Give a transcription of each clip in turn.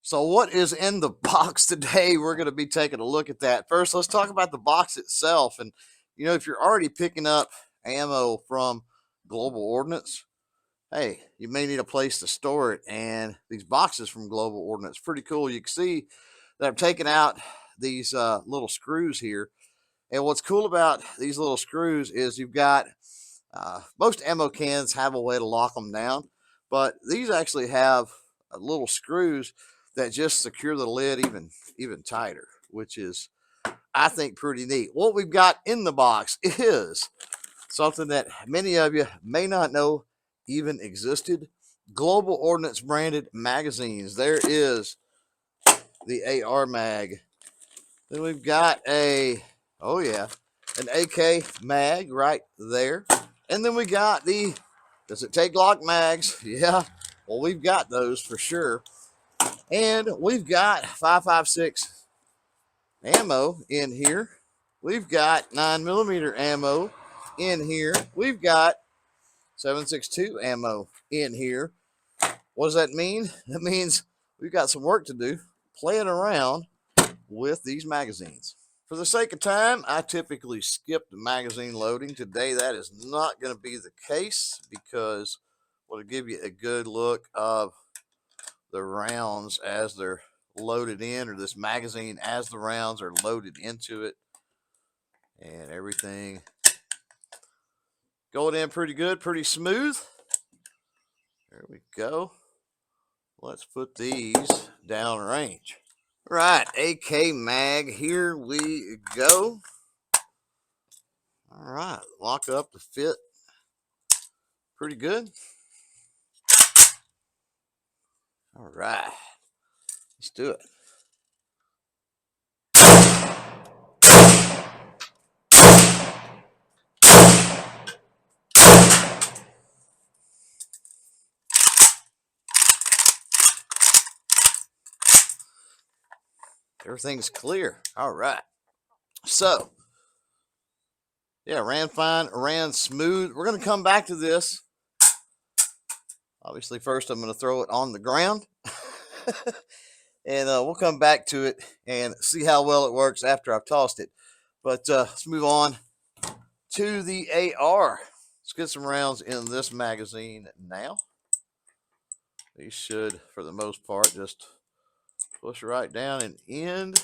So what is in the box today? We're going to be taking a look at that. First, let's talk about the box itself. And, if you're already picking up ammo from Global Ordnance, hey, you may need a place to store it. And these boxes from Global Ordnance, pretty cool. You can see that I've taken out these little screws here. And what's cool about these little screws is you've got most ammo cans have a way to lock them down, but these actually have little screws that just secure the lid even tighter, which is, I think, pretty neat. What we've got in the box is something that many of you may not know even existed: Global Ordnance branded magazines. There is the AR mag. Then we've got an AK mag right there. And then we got does it take Glock mags? Yeah, well, we've got those for sure. And we've got 5.56 ammo in here. We've got 9mm ammo in here. We've got 7.62 ammo in here. What does that mean? That means we've got some work to do playing around with these magazines. For the sake of time, I typically skip the magazine loading. Today, that is not going to be the case because I want to give you a good look of the rounds as they're loaded in, or this magazine as the rounds are loaded into it, and everything going in pretty good, pretty smooth. There we go. Let's put these down range. Right, AK mag, here we go. All right, lock up the fit pretty good. All right, let's do it. Everything's clear. All right. So, yeah, ran fine, ran smooth. We're going to come back to this. Obviously, first I'm going to throw it on the ground. And we'll come back to it and see how well it works after I've tossed it. But let's move on to the AR. Let's get some rounds in this magazine now. These should, for the most part, just push right down and end.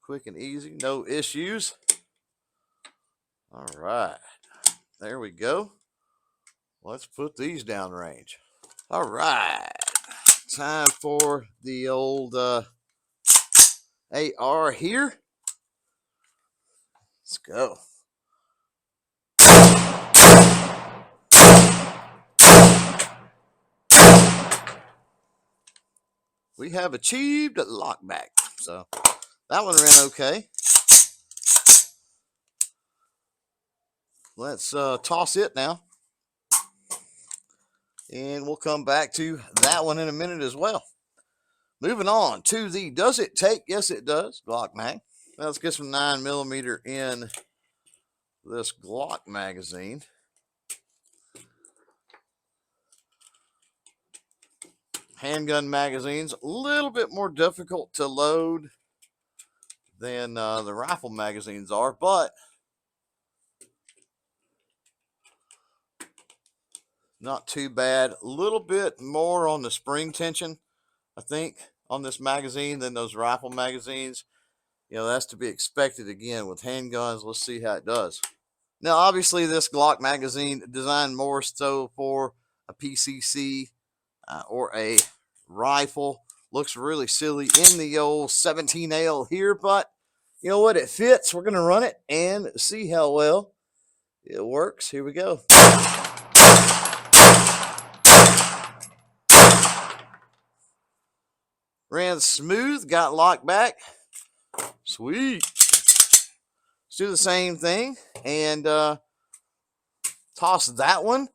Quick and easy, no issues. All right, there we go. Let's put these downrange. All right, time for the old AR here. Let's go. We have achieved a lockback. So that one ran okay. Let's toss it now. And we'll come back to that one in a minute as well. Moving on to the does it take? Yes, it does. Glock mag. Now let's get some 9mm in this Glock magazine. Handgun magazines, a little bit more difficult to load than the rifle magazines are, but not too bad. A little bit more on the spring tension, I think, on this magazine than those rifle magazines. That's to be expected again with handguns. Let's see how it does. Now, obviously, this Glock magazine designed more so for a PCC or a rifle. Looks really silly in the old 17L here, but you know what? It fits. We're going to run it and see how well it works. Here we go. Ran smooth, got locked back. Sweet. Let's do the same thing and toss that one.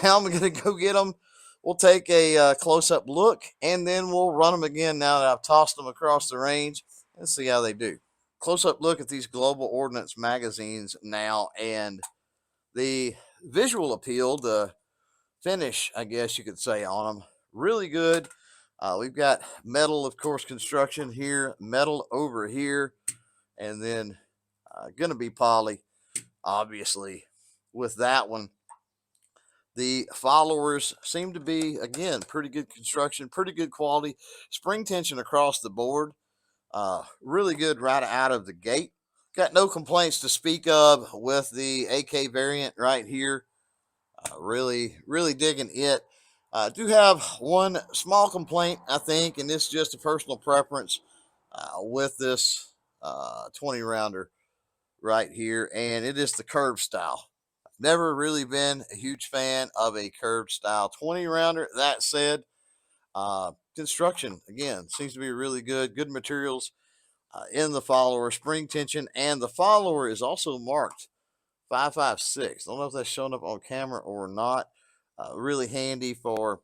Now I'm going to go get them. We'll take a close-up look, and then we'll run them again now that I've tossed them across the range and see how they do. Close-up look at these Global Ordnance magazines now, and the visual appeal, the finish, I guess you could say, on them, really good. We've got metal, of course, construction here, metal over here, and then going to be poly, obviously, with that one. The followers seem to be, again, pretty good construction, pretty good quality. Spring tension across the board. Really good right out of the gate. Got no complaints to speak of with the AK variant right here. Really digging it. Do have one small complaint, I think, and this is just a personal preference with this 20 rounder right here, and it is the curve style. I've never really been a huge fan of a curved style 20 rounder. That said, construction again seems to be really good materials in the follower, spring tension, and the follower is also marked 556. Don't know if that's showing up on camera or not. Really handy for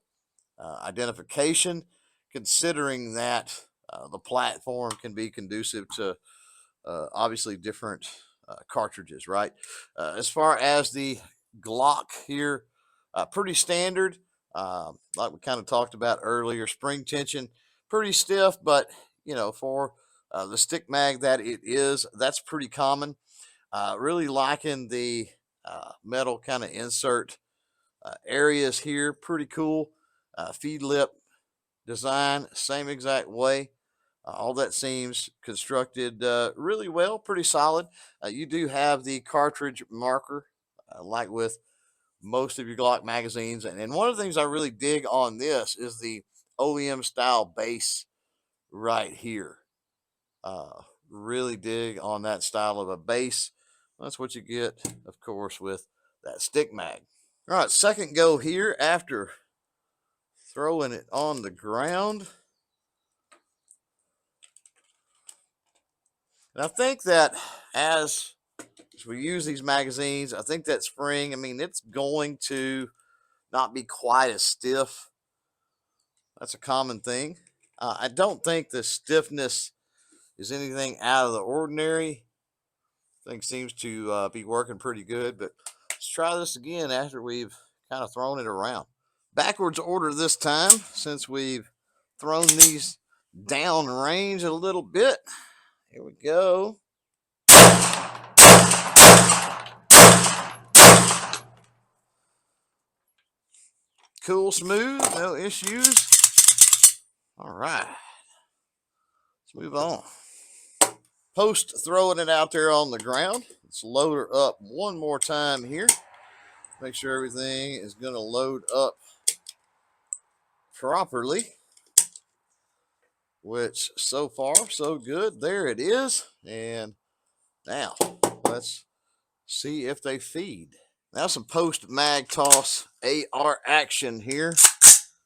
identification, considering that the platform can be conducive to obviously different cartridges, right? As far as the Glock here, pretty standard. Like we kind of talked about earlier, spring tension, pretty stiff, but for the stick mag that it is, that's pretty common. Really liking the metal kind of insert areas here, pretty cool. Feed lip design, same exact way. All that seems constructed really well, pretty solid. You do have the cartridge marker, like with most of your Glock magazines. And one of the things I really dig on this is the OEM style base right here. Really dig on that style of a base. That's what you get, of course, with that stick mag. All right, second go here after throwing it on the ground. And I think that as we use these magazines, I think that spring, I mean, it's going to not be quite as stiff. That's a common thing. I don't think the stiffness is anything out of the ordinary. Thing seems to be working pretty good, but let's try this again after we've kind of thrown it around. Backwards order this time, since we've thrown these down range a little bit. Here we go. Cool, smooth, no issues. All right, let's move on. Post throwing it out there on the ground. Let's load her up one more time here. Make sure everything is going to load up properly, which so far so good. There it is. And now let's see if they feed. Now some post mag toss AR action here. Let's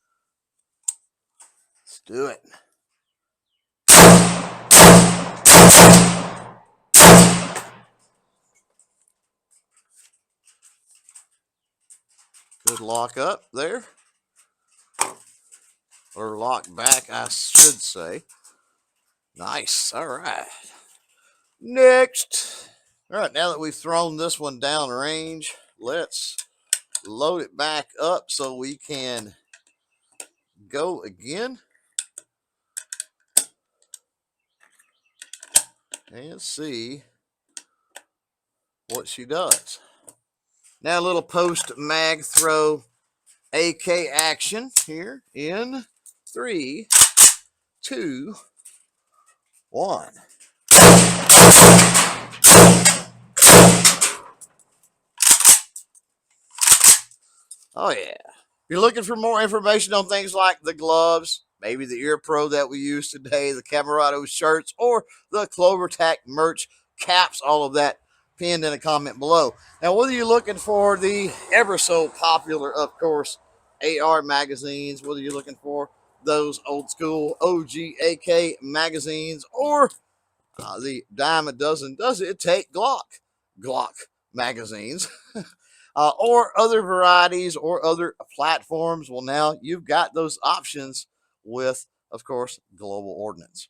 do it. Good lock up there. Or lock back, I should say. Nice. All right. Next. All right, now that we've thrown this one down range, let's load it back up so we can go again. And see what she does. Now a little post mag throw AK action here in 3, 2, 1. Oh yeah. If you're looking for more information on things like the gloves, maybe the Ear Pro that we use today, the Camerado shirts, or the CloverTac merch, caps, all of that pinned in a comment below. Now, whether you're looking for the ever so popular, of course, AR magazines, whether you're looking for those old school OG AK magazines, or the dime a dozen does it take Glock magazines, or other varieties or other platforms, well, now you've got those options with, of course, Global Ordnance.